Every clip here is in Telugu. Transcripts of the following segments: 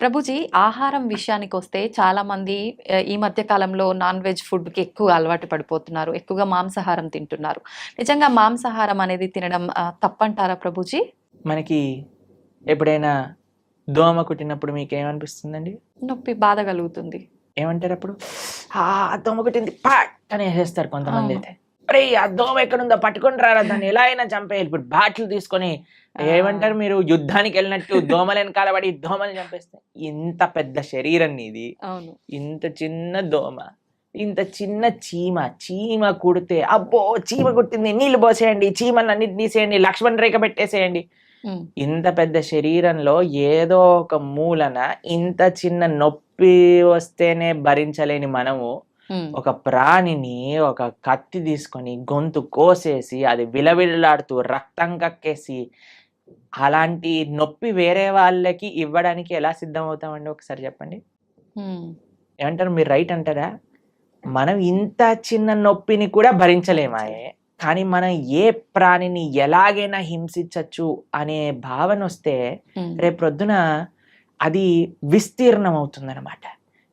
ప్రభుజీ, ఆహారం విషయానికొస్తే చాలామంది ఈ మధ్య కాలంలో నాన్ వెజ్ ఫుడ్‌కి ఎక్కువ అలవాటు పడిపోతున్నారు. ఎక్కువగా మాంసాహారం తింటున్నారు. నిజంగా మాంసాహారం అనేది తినడం తప్పంటారా ప్రభుజీ? మనకి ఎప్పుడైనా దోమ కుట్టినప్పుడు మీకేమనిపిస్తుందండి? నొప్పి, బాధ కలుగుతుంది. ఏమంటారు అప్పుడు? దోమ కుట్టింది పాట్ అని వేసేస్తారు కొంతమంది అవును. అయితే. అరే ఆ దోమ ఎక్కడుందో పట్టుకొని రారా, దాన్ని ఎలా అయినా చంపేయాలి. ఇప్పుడు బాటిల్ తీసుకొని ఏమంటారు, మీరు యుద్ధానికి వెళ్ళినట్టు దోమల వెనకాల పడి దోమని చంపేస్తే. ఇంత పెద్ద శరీరం నీది, అవును. ఇంత చిన్న దోమ, ఇంత చిన్న చీమ కుడితే అబ్బో చీమ కుట్టింది, నీళ్లు పోసేయండి, చీమలు అన్నిటి తీసేయండి, లక్ష్మణ్ రేఖ పెట్టేసేయండి. హ్మ్. ఇంత పెద్ద శరీరంలో ఏదో ఒక మూలన ఇంత చిన్న నొప్పి వస్తేనే భరించలేని మనము హ్మ్. ఒక ప్రాణిని ఒక కత్తి తీసుకొని గొంతు కోసేసి అది విలవిల్లాడుతూ రక్తం కక్కేసి అలాంటి నొప్పి వేరే వాళ్ళకి ఇవ్వడానికి ఎలా సిద్ధం అవుతామండి? ఒకసారి చెప్పండి. హ్మ్. ఏమంటారు, మీరు రైట్ అంటారా? మనం ఇంత చిన్న నొప్పిని కూడా భరించలేమాయే, కానీ మనం ఏ ప్రాణిని ఎలాగైనా హింసించచ్చు అనే భావన వస్తే హ్మ్. రేపొద్దున అది విస్తీర్ణం అవుతుందన్నమాట.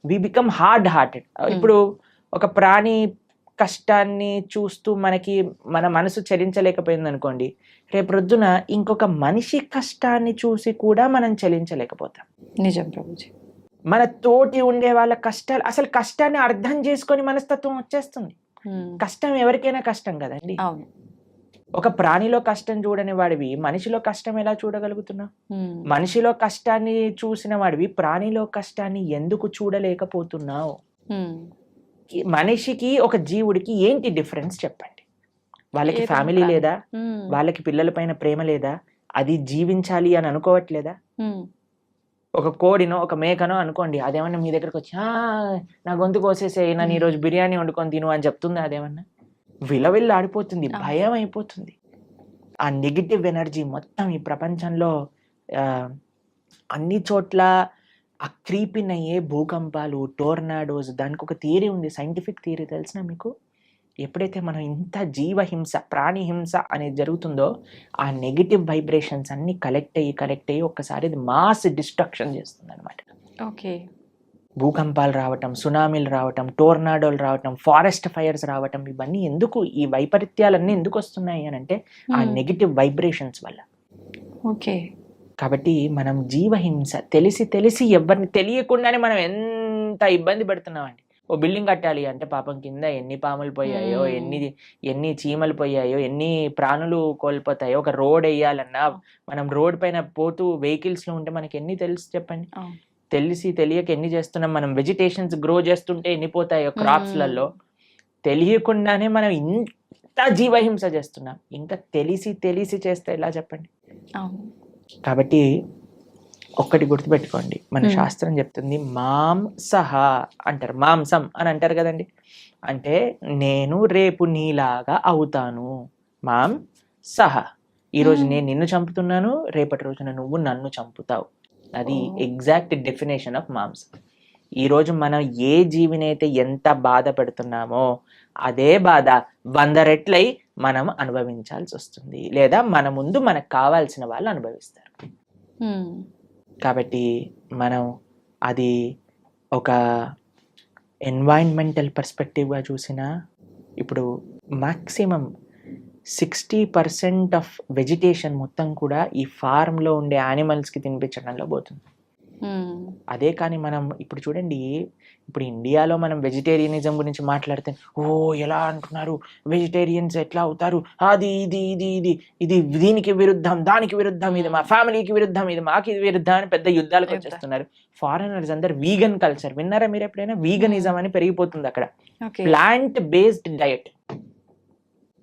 We become hard hearted. ఇప్పుడు ఒక ప్రాణి కష్టాన్ని చూస్తూ మన మనసు చలించలేకపోయింది అనుకోండి, రేపొద్దున ఇంకొక మనిషి కష్టాన్ని చూసి కూడా మనం చలించలేకపోతాం. నిజం ప్రభుజీ. మన తోటి ఉండే వాళ్ళ కష్టాలు, అసలు కష్టాన్ని అర్థం చేసుకొని మనస్తత్వం వచ్చేస్తుంది. హ్మ్. కష్టం ఎవరికైనా కష్టం కదండి. అవును. ఒక ప్రాణిలో కష్టం చూడని వాడివి మనిషిలో కష్టం ఎలా చూడగలుగుతున్నావు? హ్మ్. మనిషిలో కష్టాన్ని చూసిన వాడివి ప్రాణిలో కష్టాన్ని ఎందుకు చూడలేకపోతున్నావు? హ్మ్. మనిషికి ఒక జీవుడికి ఏంటి డిఫరెన్స్ చెప్పండి? వాళ్ళకి ఏదైనా ఫ్యామిలీ ప్రాణి. లేదా? హ్మ్. వాళ్ళకి పిల్లల పైన ప్రేమ లేదా? అది జీవించాలి అని అనుకోవట్లేదా? హ్మ్. ఒక కోడినో ఒక మేకనో అనుకోండి, అదేమన్నా మీ దగ్గరకు వచ్చి నా గొంతు కోసేసేయి, నన్ను ఈరోజు బిర్యానీ వండుకొని తిను అని చెప్తుందా? అదేమన్నా విలవిల్లా ఆడిపోతుంది, భయం అయిపోతుంది. ఆ నెగిటివ్ ఎనర్జీ మొత్తం ఈ ప్రపంచంలో అన్ని చోట్ల ఆ క్రీపిన్ అయ్యే భూకంపాలు, టోర్నాడోస్, దానికి ఒక థియరీ ఉంది, సైంటిఫిక్ థియరీ తెలిసిన మీకు? ఎప్పుడైతే మనం ఇంత జీవహింస, ప్రాణి హింస అనేది జరుగుతుందో ఆ నెగిటివ్ వైబ్రేషన్స్ అన్ని కలెక్ట్ అయ్యి ఒక్కసారి అది మాస్ డిస్ట్రక్షన్ చేస్తుంది అనమాట. ఓకే. భూకంపాలు రావటం, సునామీలు రావటం, టోర్నాడోలు రావటం, ఫారెస్ట్ ఫైర్స్ రావటం, ఇవన్నీ ఎందుకు, ఈ వైపరీత్యాలన్నీ ఎందుకు వస్తున్నాయి అని అంటే ఆ నెగిటివ్ వైబ్రేషన్స్ వల్ల. ఓకే. కాబట్టి మనం జీవహింస తెలిసి ఎవరిని తెలియకుండానే మనం ఎంత ఇబ్బంది పెడుతున్నామండి. ఓ బిల్డింగ్ కట్టాలి అంటే పాపం కింద ఎన్ని పాములు పోయాయో, ఎన్ని చీమలు పోయాయో, ఎన్ని ప్రాణులు కోల్పోతాయో. ఒక రోడ్ వేయాలన్నా మనం రోడ్ పైన పోతూ వెహికల్స్లో ఉంటే మనకి ఎన్ని తెలుసు చెప్పండి? తెలియక ఎన్ని చేస్తున్నాం మనం. వెజిటేషన్స్ గ్రో చేస్తుంటే ఎన్ని పోతాయో క్రాప్స్లలో. తెలియకుండానే మనం ఇంత జీవహింస చేస్తున్నాం. ఇంకా తెలిసి చేస్తే ఎలా చెప్పండి? కాబట్టి ఒక్కటి గుర్తుపెట్టుకోండి, మన శాస్త్రం చెప్తుంది మాంసహ అంటారు, మాంసం అని అంటారు కదండి. అంటే నేను రేపు నీలాగా అవుతాను. మాంసహ, ఈరోజు నేను నిన్ను చంపుతున్నాను, రేపటి రోజున నువ్వు నన్ను చంపుతావు. అది ఎగ్జాక్ట్ డెఫినేషన్ ఆఫ్ మాంసం. ఈరోజు మనం ఏ జీవినైతే ఎంత బాధ పెడుతున్నామో అదే బాధ 100 రెట్లై మనం అనుభవించాల్సి వస్తుంది, లేదా మన ముందు మనకు కావాల్సిన వాళ్ళు అనుభవిస్తారు. కాబట్టి మనం అది ఒక ఎన్వైరన్మెంటల్ పర్స్పెక్టివ్గా చూసినా, ఇప్పుడు మ్యాక్సిమం 60% ఆఫ్ వెజిటేషన్ మొత్తం కూడా ఈ ఫార్మ్లో ఉండే యానిమల్స్కి తినిపించడంలో పోతుంది. అదే కానీ మనం ఇప్పుడు చూడండి, ఇప్పుడు ఇండియాలో మనం వెజిటేరియనిజం గురించి మాట్లాడితే ఎలా అంటున్నారు, వెజిటేరియన్స్ ఎట్లా అవుతారు, అది ఇది ఇది ఇది ఇది దీనికి విరుద్ధం, దానికి విరుద్ధం, ఇది మా ఫ్యామిలీకి విరుద్ధం, ఇది మాకు ఇది విరుద్ధం అని పెద్ద యుద్ధాలకు వచ్చేస్తున్నారు. ఫారినర్స్ అందరు వీగన్ కల్చర్ విన్నారా మీరు ఎప్పుడైనా? వీగనిజం అని పెరిగిపోతుంది అక్కడ. ప్లాంట్ బేస్డ్ డయట్,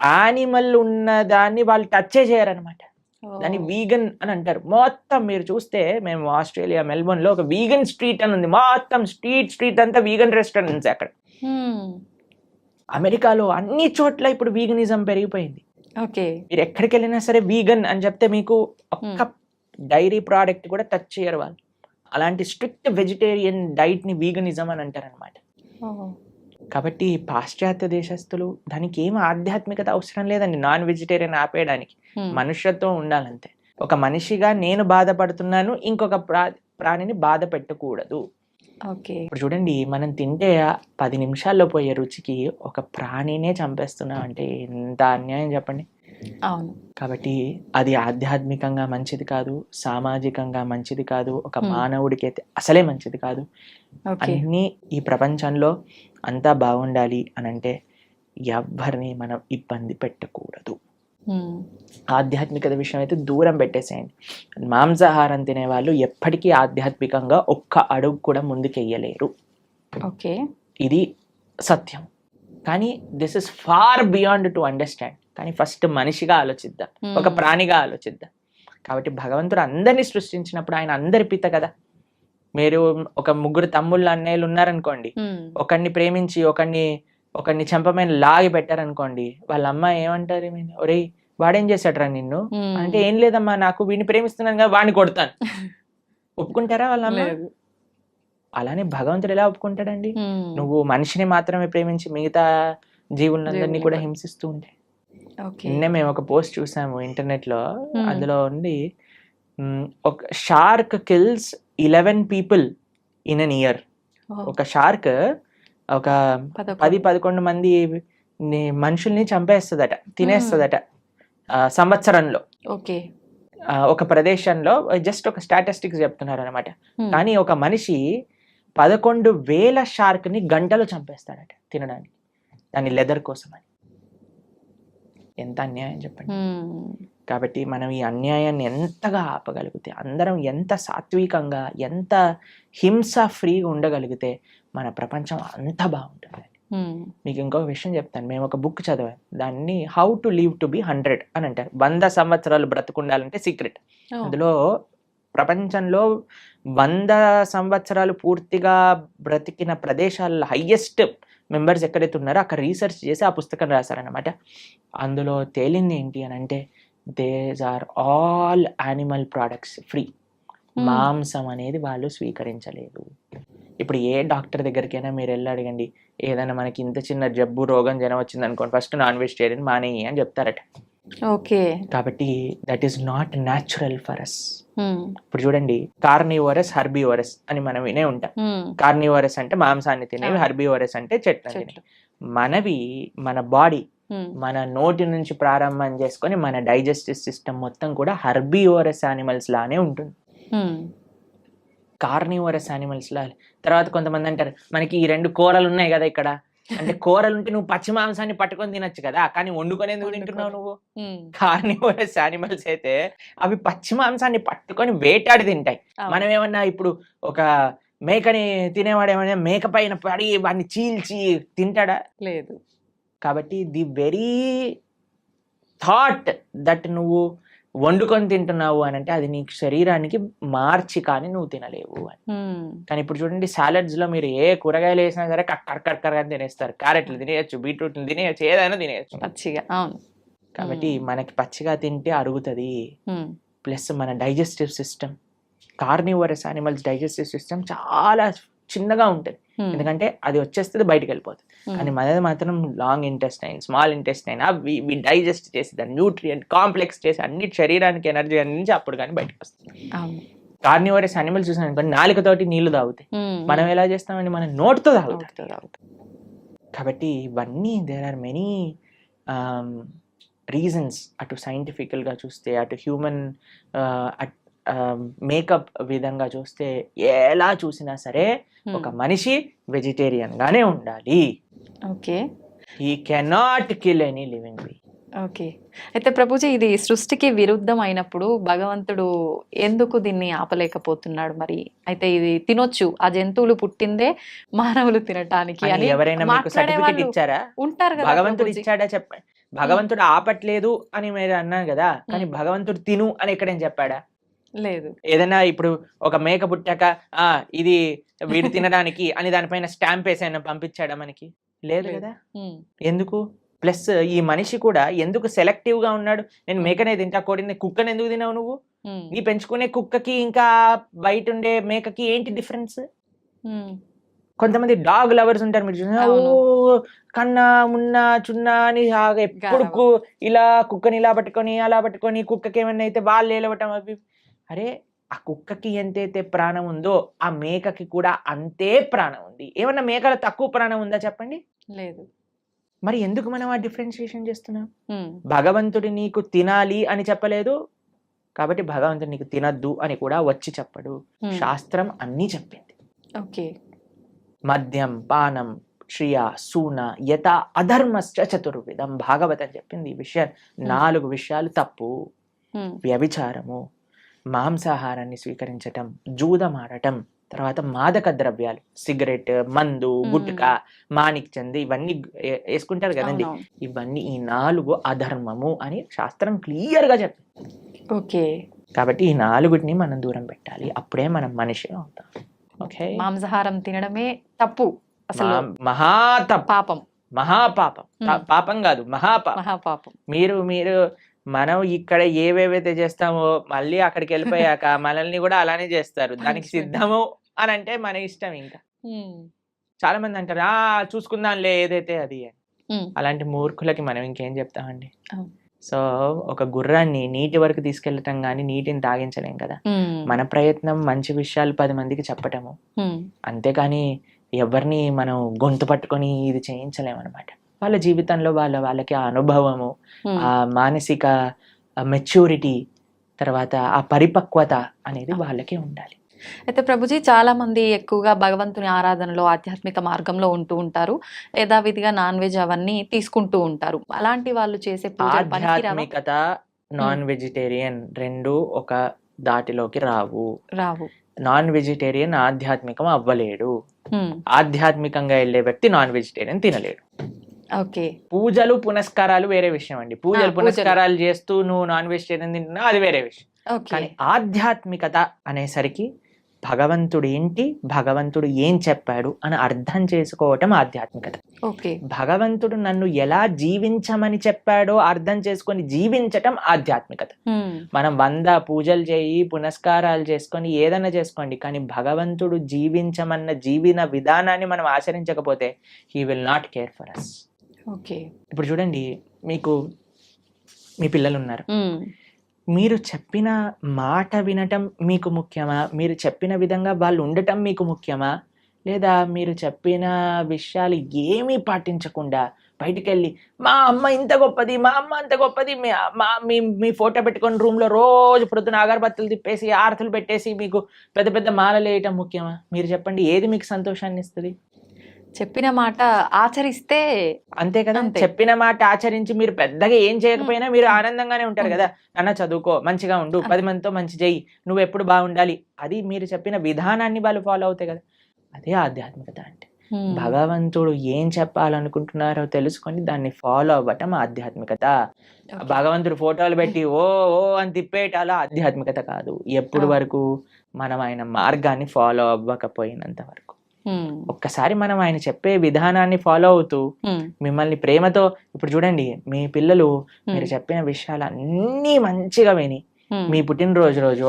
యానిమల్ ఉన్న దాన్ని వాళ్ళు టచ్ చేయరనమాట. దాన్ని వీగన్ అని అంటారు. మొత్తం మీరు చూస్తే, మేము ఆస్ట్రేలియా మెల్బోర్న్ లో ఒక వీగన్ స్ట్రీట్ అని ఉంది, మొత్తం స్ట్రీట్ అంతా వీగన్ రెస్టారెంట్స్ అక్కడ. అమెరికాలో అన్ని చోట్ల ఇప్పుడు వీగనిజం పెరిగిపోయింది. మీరు ఎక్కడికి వెళ్ళినా సరే వీగన్ అని చెప్తే మీకు ఒక్క డైరీ ప్రోడక్ట్ కూడా టచ్ చేయరు వాళ్ళు. అలాంటి స్ట్రిక్ట్ వెజిటేరియన్ డైట్ ని వీగనిజం అని అంటారు అనమాట. కాబట్టి పాశ్చాత్య దేశస్తులు, దానికి ఏం ఆధ్యాత్మికత అవసరం లేదండి నాన్ వెజిటేరియన్ ఆపేయడానికి. మనుష్యత్వం ఉండాలంతే. ఒక మనిషిగా నేను బాధపడుతున్నాను, ఇంకొక ప్రాణిని బాధ పెట్టకూడదు. ఓకే. ఇప్పుడు చూడండి, మనం తింటే 10 నిమిషాల్లో పోయే రుచికి ఒక ప్రాణినే చంపేస్తున్నాం అంటే ఎంత అన్యాయం చెప్పండి. అవును. కాబట్టి అది ఆధ్యాత్మికంగా మంచిది కాదు, సామాజికంగా మంచిది కాదు, ఒక మానవుడికి అయితే అసలే మంచిది కాదు. ఓకే. అన్నీ ఈ ప్రపంచంలో అంతా బాగుండాలి అని అంటే ఎవ్వరిని మనం ఇబ్బంది పెట్టకూడదు. ఆధ్యాత్మికత విషయం అయితే దూరం పెట్టేసేయండి. మాంసాహారం తినేవాళ్ళు ఎప్పటికీ ఆధ్యాత్మికంగా ఒక్క అడుగు కూడా ముందుకెయ్యలేరు. ఓకే. ఇది సత్యం. కానీ this is far beyond to understand. కానీ ఫస్ట్ మనిషిగా ఆలోచిద్దాం, ఒక ప్రాణిగా ఆలోచిద్దాం. కాబట్టి భగవంతుడు అందరినీ సృష్టించినప్పుడు ఆయన అందరి పిత కదా. మీరు ఒక ముగ్గురు తమ్ముళ్ళు అన్నయ్యలు ఉన్నారనుకోండి, ఒకరిని ప్రేమించి ఒకరిని చెంపమైన లాగి పెట్టారనుకోండి, వాళ్ళ అమ్మ ఏమంటారు, ఒరేయ్ వాడేం చేశాడు రా నిన్ను అంటే, ఏం లేదమ్మా నాకు వీడిని ప్రేమిస్తున్నాను కదా వాడిని కొడతాను. ఒప్పుకుంటారా వాళ్ళ అమ్మ? అలానే భగవంతుడు ఎలా ఒప్పుకుంటాడండి? నువ్వు మనిషిని మాత్రమే ప్రేమించి మిగతా జీవులందరినీ కూడా హింసిస్తూ ఉంటే. నిన్నే మేము ఒక పోస్ట్ చూసాము ఇంటర్నెట్ లో. అందులో ఉంది, ఒక shark kills 11 people in an year. ఒక షార్క్ ఒక 10-11 మంది మనుషుల్ని చంపేస్తుందట, తినేస్తుందట సంవత్సరంలో. ఓకే. ఒక ప్రదేశంలో జస్ట్ ఒక స్టాటిస్టిక్స్ చెప్తున్నారు అనమాట. కానీ ఒక మనిషి 11,000 షార్క్ ని గంటలో చంపేస్తాడట తినడానికి, దాని లెదర్ కోసం అని. ఎంత అన్యాయం చెప్పండి. కాబట్టి మనం ఈ అన్యాయాన్ని ఎంతగా ఆపగలిగితే, అందరం ఎంత సాత్వికంగా, ఎంత హింస ఫ్రీగా ఉండగలిగితే మన ప్రపంచం అంత బాగుంటుంది. మీకు ఇంకొక విషయం చెప్తాను. మేము ఒక బుక్ చదివాం, దాన్ని how to live to be 100 అని అంటారు. 100 సంవత్సరాలు బ్రతుకుండాలంటే సీక్రెట్. అందులో ప్రపంచంలో 100 సంవత్సరాలు పూర్తిగా బ్రతికిన ప్రదేశాల్లో హైయెస్ట్ మెంబర్స్ ఎక్కడైతే ఉన్నారో అక్కడ రీసెర్చ్ చేసి ఆ పుస్తకం రాశారనమాట. అందులో తేలింది ఏంటి అని అంటే, these are all animal products free. మాంసం అనేది వాళ్ళు స్వీకరించలేదు. ఇప్పుడు ఏ డాక్టర్ దగ్గరికైనా మీరు వెళ్ళి అడగండి, ఏదైనా మనకి ఇంత చిన్న జబ్బు రోగం జనం వచ్చింది అనుకోండి, ఫస్ట్ నాన్ వెజిటేరియన్ మానేయి అని చెప్తారట. ఓకే. కాబట్టి that is not natural for us. ఇప్పుడు చూడండి, కార్నివోరస్, హర్బివోరస్ అని మనం వినే ఉంటాం. కార్నివోరస్ అంటే మాంసాన్ని తినేవి, హర్బివోరస్ అంటే చెట్లు తినేవి. మనవి మన బాడీ మన నోటి నుంచి ప్రారంభం చేసుకొని మన డైజెస్టివ్ సిస్టమ్ మొత్తం కూడా హర్బివోరస్ యానిమల్స్ లానే ఉంటుంది, కార్నివోరస్ యానిమల్స్ లా. తర్వాత కొంతమంది అంటారు, మనకి ఈ 2 కూరలు ఉన్నాయి కదా ఇక్కడ అంటే, కూరలు ఉంటే నువ్వు పచ్చి మాంసాన్ని పట్టుకొని తినొచ్చు కదా, కానీ వండుకొని ఎందుకు తింటున్నావు నువ్వు? కార్నివోరస్ యానిమల్స్ అయితే అవి పచ్చి మాంసాన్ని పట్టుకొని వేటాడి తింటాయి. మనం ఏమన్నా ఇప్పుడు ఒక మేకని తినేవాడు ఏమన్నా మేక పైన పడి వాడిని చీల్చి తింటాడా? లేదు. కాబట్టి ది వెరీ థాట్ దట్ నువ్వు వండుకొని తింటున్నావు అని అంటే, అది నీ శరీరానికి మార్చి కానీ నువ్వు తినలేవు అని. కానీ ఇప్పుడు చూడండి, సాలడ్స్ లో మీరు ఏ కూరగాయలు వేసినా సరే కక్కర్ అని తినేస్తారు. క్యారెట్లు తినేయచ్చు, బీట్రూట్లు తినేయచ్చు, ఏదైనా తినేయచ్చు పచ్చిగా. కాబట్టి మనకి పచ్చిగా తింటే అరుగుతుంది. ప్లస్ మన digestive system, carnivorous animals digestive system చాలా చిన్నగా ఉంటుంది, ఎందుకంటే అది వచ్చేస్తుంది బయటకు వెళ్ళిపోతుంది. కానీ మనది మాత్రం లాంగ్ ఇంటెస్టైన్, స్మాల్ ఇంటెస్టైన్, అవి డైజెస్ట్ చేసి దాన్ని న్యూట్రియంట్ కాంప్లెక్స్ చేసి అన్ని శరీరానికి ఎనర్జీ అందించి అప్పుడు కానీ బయటకు వస్తుంది. కార్నివోరస్ యానిమల్స్ చూసాను అనుకోండి, నాలుకతోటి నీళ్లు తాగుతాయి. మనం ఎలా చేస్తామండి? మనం నోటితో తాగుతాం. కాబట్టి ఇవన్నీ దేర్ ఆర్ మెనీ రీజన్స్. అటు సైంటిఫికల్గా చూస్తే, అటు హ్యూమన్ మేకప్ విధంగా చూస్తే, ఎలా చూసినా సరే ఒక మనిషి వెజిటేరియన్ గానే ఉండాలి. Okay. He cannot kill any living being. Okay. అయితే ప్రభుజీ, ఇది సృష్టికి విరుద్ధం అయినప్పుడు భగవంతుడు ఎందుకు దీన్ని ఆపలేకపోతున్నాడు మరి? అయితే ఇది తినొచ్చు, ఆ జంతువులు పుట్టిందే మానవులు తినటానికి అని ఎవరైనా మీకు సర్టిఫికెట్ ఇచ్చారా? ఉంటారు కదా. భగవంతుడు ఇచ్చాడా చెప్పండి. భగవంతుడు ఆపట్లేదు అని మీరు అన్నారు కదా, కానీ భగవంతుడు తిను అని ఎక్కడేం చెప్పాడా? లేదు. ఏదైనా ఇప్పుడు ఒక మేక పుట్టాక ఇది వీడు తినడానికి అని దానిపైన స్టాంప్ వేసి ఆయన పంపించాడా మనకి? లేదు కదా. ఎందుకు? ప్లస్ ఈ మనిషి కూడా ఎందుకు సెలెక్టివ్ గా ఉన్నాడు? నేను మేకనే తింటా, కోడిని, కుక్కని ఎందుకు తినావు నువ్వు? నీ పెంచుకునే కుక్కకి ఇంకా బయట ఉండే మేకకి ఏంటి డిఫరెన్స్? కొంతమంది డాగ్ లవర్స్ ఉంటారు, మీరు చూసినా, ఓ కన్నా మున్నా చున్నా అని ఎప్పుడు ఇలా కుక్కని ఇలా పట్టుకొని అలా పట్టుకొని, కుక్కకి ఏమన్నా అయితే వాళ్ళు ఏలవటం అవి. అరే ఆ కుక్కకి ఎంతైతే ప్రాణం ఉందో ఆ మేకకి కూడా అంతే ప్రాణం ఉంది. ఏమన్నా మేకల తక్కువ ప్రాణం ఉందా చెప్పండి? లేదు. మరి ఎందుకు మనం ఆ డిఫరెన్షియేషన్ చేస్తున్నాం? హ్మ్. భగవంతుడు నీకు తినాలి అని చెప్పలేదు, కాబట్టి భగవంతుడు నీకు తినద్దు అని కూడా వచ్చి చెప్పడు. హ్మ్. శాస్త్రం అన్నీ చెప్పింది. ఓకే. మద్యం, పానం, శ్రియ, సూన, యత అధర్మశ్చ చతుర్విధం. భాగవతం చెప్పింది ఈ విషయం. 4 విషయాలు తప్పు. హ్మ్. వ్యభిచారము, మాంసాహారాన్ని స్వీకరించటం, జూదమాడటం, తర్వాత మాదక ద్రవ్యాలు, సిగరెట్, మందు, గుట్కా, మాణిక్ చంద్ ఇవన్నీ వేసుకుంటారు కదండి. అవునవును. ఇవన్నీ ఈ 4 అధర్మము అని శాస్త్రం క్లియర్ గా చెప్పింది. ఓకే. కాబట్టి ఈ 4ని మనం దూరం పెట్టాలి. అప్పుడే మనం మనిషి అవుతాం. ఓకే. మాంసాహారం తినడమే తప్పు, అసలు మహాతప్పు, పాపం, మహాపాపం. పాపం కాదు, మహాపాపం. మహాపాపం. మీరు మనం ఇక్కడ ఏవేవైతే చేస్తామో మళ్ళీ అక్కడికి వెళ్ళిపోయాక మనల్ని కూడా అలానే చేస్తారు. దానికి సిద్ధము అని అంటే మన ఇష్టం. ఇంకా చాలా మంది అంటారు చూసుకుందాంలే ఏదైతే అది అని. అలాంటి మూర్ఖులకి మనం ఇంకేం చెప్తామండి? సో ఒక గుర్రాన్ని నీటి వరకు తీసుకెళ్ళటం కానీ నీటిని తాగించలేం కదా. మన ప్రయత్నం మంచి విషయాలు 10 మందికి చెప్పటము, అంతేకాని ఎవరిని మనం గొంతు పట్టుకొని ఇది చేయించలేమన్నమాట. వాళ్ళ జీవితంలో వాళ్ళకి ఆ అనుభవము, ఆ మానసిక మెచ్యూరిటీ, తర్వాత ఆ పరిపక్వత అనేది వాళ్ళకే ఉండాలి. అయితే ప్రభుజీ, చాలా మంది ఎక్కువగా భగవంతుని ఆరాధనలో ఆధ్యాత్మిక మార్గంలో ఉంటూ ఉంటారు, యథావిధిగా నాన్ వెజ్ అవన్నీ తీసుకుంటూ ఉంటారు. అలాంటి వాళ్ళు చేసే పూజలు పనికిరావా? ఆధ్యాత్మికత, నాన్ వెజిటేరియన్ రెండు ఒక దాటిలోకి రావు. నాన్ వెజిటేరియన్ ఆధ్యాత్మికం అవ్వలేడు. ఆధ్యాత్మికంగా వెళ్ళే వ్యక్తి నాన్ వెజిటేరియన్ తినలేడు. ఓకే. పూజలు పునస్కారాలు వేరే విషయం అండి. పూజలు పునస్కారాలు చేస్తూ నువ్వు నాన్ వెజిటేరియన్ తింటున్నా అది వేరే విషయం. కానీ ఆధ్యాత్మికత అనేసరికి భగవంతుడు ఏంటి, భగవంతుడు ఏం చెప్పాడు అని అర్థం చేసుకోవటం ఆధ్యాత్మికత. భగవంతుడు నన్ను ఎలా జీవించమని చెప్పాడో అర్థం చేసుకొని జీవించటం ఆధ్యాత్మికత. మనం 100 పూజలు చేయి, పునస్కారాలు చేసుకొని ఏదైనా చేసుకోండి, కానీ భగవంతుడు జీవించమన్న జీవన విధానాన్ని మనం ఆచరించకపోతే he will not care for us. ఇప్పుడు చూడండి, మీకు మీ పిల్లలు ఉన్నారు. మీరు చెప్పిన మాట వినటం మీకు ముఖ్యమా? మీరు చెప్పిన విధంగా వాళ్ళు ఉండటం మీకు ముఖ్యమా? లేదా మీరు చెప్పిన విషయాలు ఏమీ పాటించకుండా బయటికి వెళ్ళి మా అమ్మ ఇంత గొప్పది, మా అమ్మ అంత గొప్పది, మీ ఫోటో పెట్టుకొని రూమ్లో రోజు ప్రొద్దున అగరబత్తులు తిప్పేసి ఆరతులు పెట్టేసి మీకు పెద్ద పెద్ద మాలలు వేయటం ముఖ్యమా? మీరు చెప్పండి, ఏది మీకు సంతోషాన్ని ఇస్తుంది? చెప్పిన మాట ఆచరిస్తే అంతే కదా. చెప్పిన మాట ఆచరించి మీరు పెద్దగా ఏం చేయకపోయినా మీరు ఆనందంగానే ఉంటారు కదా. నాన్న చదువుకో, మంచిగా ఉండు, 10 మందితో మంచి చెయ్యి, నువ్వు ఎప్పుడు బాగుండాలి, అది మీరు చెప్పిన విధానాన్ని వాళ్ళు ఫాలో అవుతాయి కదా. అదే ఆధ్యాత్మికత అంటే. భగవంతుడు ఏం చెప్పాలనుకుంటున్నారో తెలుసుకొని దాన్ని ఫాలో అవ్వటం ఆధ్యాత్మికత. భగవంతుడు ఫోటోలు పెట్టి ఓ ఓ అని తిప్పేటాల ఆధ్యాత్మికత కాదు. ఎప్పుడు వరకు మనం ఆయన మార్గాన్ని ఫాలో అవ్వకపోయినంత వరకు. ఒక్కసారి మనం ఆయన చెప్పే విధానాన్ని ఫాలో అవుతూ మిమ్మల్ని ప్రేమతో, ఇప్పుడు చూడండి, మీ పిల్లలు మీరు చెప్పిన విషయాలు అన్నీ మంచిగా విని మీ పుట్టినరోజు రోజు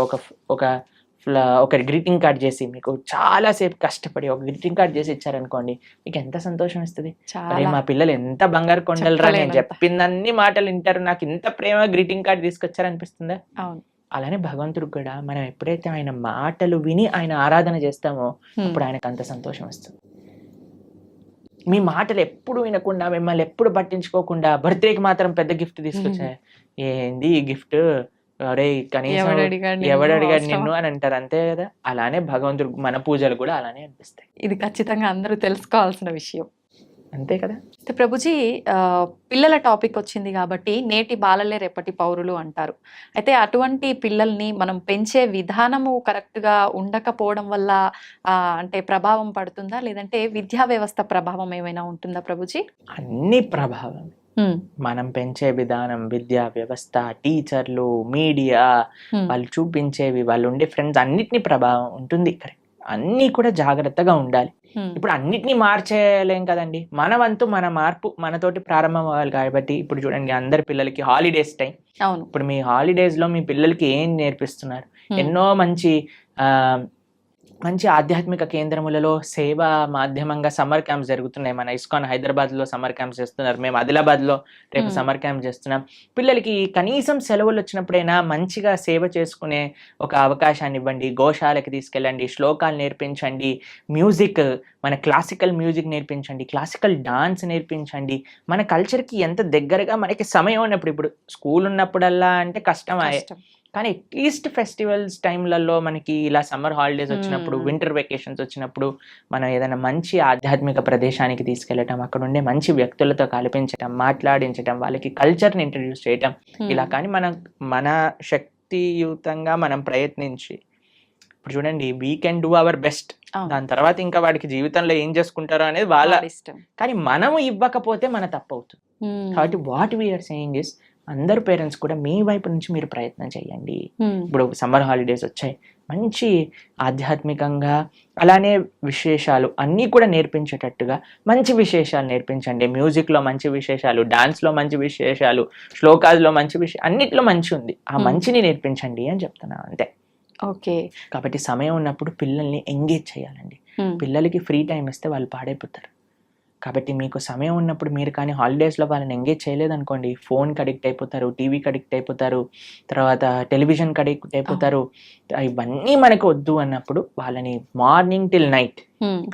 ఒక గ్రీటింగ్ కార్డ్ చేసి మీకు చాలా సేపు కష్టపడి ఒక గ్రీటింగ్ కార్డ్ చేసి ఇచ్చారనుకోండి, మీకు ఎంత సంతోషం ఇస్తుంది. అరే మా పిల్లలు ఎంత బంగారు కొండలరా, నేను చెప్పిందన్ని మాటలు వింటారు, నాకు ఇంత ప్రేమ గ్రీటింగ్ కార్డ్ తీసుకొచ్చారనిపిస్తుందా? అలానే భగవంతుడు కూడా మనం ఎప్పుడైతే ఆయన మాటలు విని ఆయన ఆరాధన చేస్తామో అప్పుడు ఆయనకు అంత సంతోషం వస్తుంది. మీ మాటలు ఎప్పుడు వినకుండా, మిమ్మల్ని ఎప్పుడు పట్టించుకోకుండా బర్త్డేకి మాత్రం పెద్ద గిఫ్ట్ తీసుకొచ్చా, ఏంది ఈ గిఫ్ట్, అరే కనీసం ఎవడడిగాడు నిన్ను అని అంటారు, అంతే కదా. అలానే భగవంతుడు మన పూజలు కూడా అలానే అనిపిస్తాయి. ఇది ఖచ్చితంగా అందరూ తెలుసుకోవాల్సిన విషయం, అంతే కదా. ప్రభుజీ, పిల్లల టాపిక్ వచ్చింది కాబట్టి నేటి బాలలే రేపటి పౌరులు అంటారు. అయితే అటువంటి పిల్లల్ని మనం పెంచే విధానము కరెక్ట్గా ఉండకపోవడం వల్ల అంటే ప్రభావం పడుతుందా, లేదంటే విద్యా వ్యవస్థ ప్రభావం ఏమైనా ఉంటుందా ప్రభుజీ? అన్ని ప్రభావం. మనం పెంచే విధానం, విద్యా వ్యవస్థ, టీచర్లు, మీడియా, వాళ్ళు చూపించేవి, వాళ్ళు ఉండే ఫ్రెండ్స్, అన్నిటినీ ప్రభావం ఉంటుంది. కరెక్ట్, అన్నీ కూడా జాగ్రత్తగా ఉండాలి. ఇప్పుడు అన్నిటినీ మార్చేయలేం కదండి. మన వంతు మన మార్పు మనతోటి ప్రారంభం అవ్వాలి. కాబట్టి ఇప్పుడు చూడండి, అందరి పిల్లలకి హాలిడేస్ టైం. ఇప్పుడు మీ హాలిడేస్ లో మీ పిల్లలకి ఏం నేర్పిస్తున్నారు? ఎన్నో మంచి మంచి ఆధ్యాత్మిక కేంద్రములలో సేవా మాధ్యమంగా సమ్మర్ క్యాంప్స్ జరుగుతున్నాయి. మన ఇస్కాన్ హైదరాబాద్లో సమ్మర్ క్యాంప్స్ చేస్తున్నారు. మేము ఆదిలాబాద్లో రేపు సమ్మర్ క్యాంప్ చేస్తున్నాం. పిల్లలకి కనీసం సెలవులు వచ్చినప్పుడైనా మంచిగా సేవ చేసుకునే ఒక అవకాశాన్ని ఇవ్వండి. గోశాలకి తీసుకెళ్ళండి, శ్లోకాలు నేర్పించండి, మ్యూజిక్, మన క్లాసికల్ మ్యూజిక్ నేర్పించండి, క్లాసికల్ డాన్స్ నేర్పించండి. మన కల్చర్కి ఎంత దగ్గరగా మనకి సమయం ఉన్నప్పుడు, ఇప్పుడు స్కూల్ ఉన్నప్పుడల్లా అంటే కష్టం. కానీ అట్లీస్ట్ ఫెస్టివల్స్ టైంలలో మనకి ఇలా సమ్మర్ హాలిడేస్ వచ్చినప్పుడు, వింటర్ వెకేషన్స్ వచ్చినప్పుడు మనం ఏదైనా మంచి ఆధ్యాత్మిక ప్రదేశానికి తీసుకెళ్ళటం, అక్కడ ఉండే మంచి వ్యక్తులతో కల్పించటం, మాట్లాడించటం, వాళ్ళకి కల్చర్ని ఇంట్రడ్యూస్ చేయటం, ఇలా కానీ మన శక్తియుతంగా మనం ప్రయత్నించి, ఇప్పుడు చూడండి we can do our best. దాని తర్వాత ఇంకా వాడికి జీవితంలో ఏం చేసుకుంటారో అనేది వాళ్ళ ఇష్టం. కానీ మనం ఇవ్వకపోతే మన తప్పు అవుతుంది. కాబట్టి వాట్ వీఆర్ సేయింగ్ ఇస్, అందరు పేరెంట్స్ కూడా మీ వైపు నుంచి మీరు ప్రయత్నం చేయండి. ఇప్పుడు సమ్మర్ హాలిడేస్ వచ్చాయి, మంచి ఆధ్యాత్మికంగా అలానే విశేషాలు అన్నీ కూడా నేర్పించేటట్టుగా మంచి విశేషాలు నేర్పించండి. మ్యూజిక్లో మంచి విశేషాలు, డాన్స్లో మంచి విశేషాలు, శ్లోకాల్లో మంచి విషయం, అన్నిట్లో మంచి ఉంది. ఆ మంచిని నేర్పించండి అని చెప్తున్నా అంతే. ఓకే. కాబట్టి సమయం ఉన్నప్పుడు పిల్లల్ని ఎంగేజ్ చేయాలండి. పిల్లలకి ఫ్రీ టైం ఇస్తే వాళ్ళు పాడైపోతారు. కాబట్టి మీకు సమయం ఉన్నప్పుడు మీరు కానీ హాలిడేస్లో వాళ్ళని ఎంగేజ్ చేయలేదనుకోండి, ఫోన్కి అడిక్ట్ అయిపోతారు, టీవీకి అడిక్ట్ అయిపోతారు, తర్వాత టెలివిజన్కి అడిక్ట్ అయిపోతారు. ఇవన్నీ మనకు వద్దు అన్నప్పుడు వాళ్ళని మార్నింగ్ టిల్ నైట్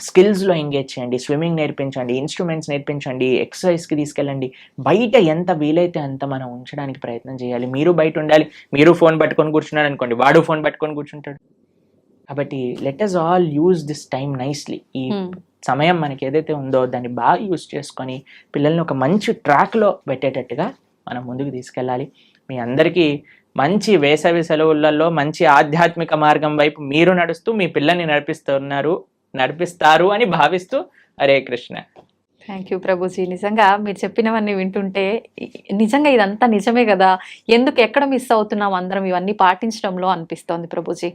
స్కిల్స్లో ఎంగేజ్ చేయండి. స్విమ్మింగ్ నేర్పించండి, ఇన్స్ట్రుమెంట్స్ నేర్పించండి, ఎక్సర్సైజ్కి తీసుకెళ్ళండి. బయట ఎంత వీలైతే అంత మనం ఉంచడానికి ప్రయత్నం చేయాలి. మీరు బయట ఉండాలి. మీరు ఫోన్ పట్టుకొని కూర్చున్నారు అనుకోండి, వాడు ఫోన్ పట్టుకొని కూర్చుంటాడు. కాబట్టి let us all use this time nicely. ఈ సమయం మనకి ఏదైతే ఉందో దాన్ని బాగా యూజ్ చేసుకొని పిల్లల్ని ఒక మంచి ట్రాక్లో పెట్టేటట్టుగా మనం ముందుకు తీసుకెళ్ళాలి. మీ అందరికీ మంచి వేసవి సెలవులలో మంచి ఆధ్యాత్మిక మార్గం వైపు మీరు నడుస్తూ మీ పిల్లల్ని నడిపిస్తారు అని భావిస్తూ, హరే కృష్ణ. Thank you Prabhuji. నిజంగా మీరు చెప్పినవన్నీ వింటుంటే నిజంగా ఇదంతా నిజమే కదా, ఎందుకు ఎక్కడ మిస్ అవుతున్నాం అందరం ఇవన్నీ పాటించడంలో అనిపిస్తోంది ప్రభుజీ.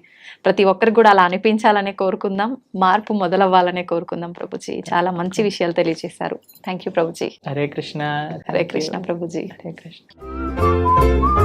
ప్రతి ఒక్కరికి కూడా అలా అనిపించాలనే కోరుకుందాం, మార్పు మొదలవ్వాలనే కోరుకుందాం ప్రభుజీ. చాలా మంచి విషయాలు తెలియజేశారు. Thank you Prabhuji. హరే కృష్ణ. హరే కృష్ణ ప్రభుజీ. హరే కృష్ణ.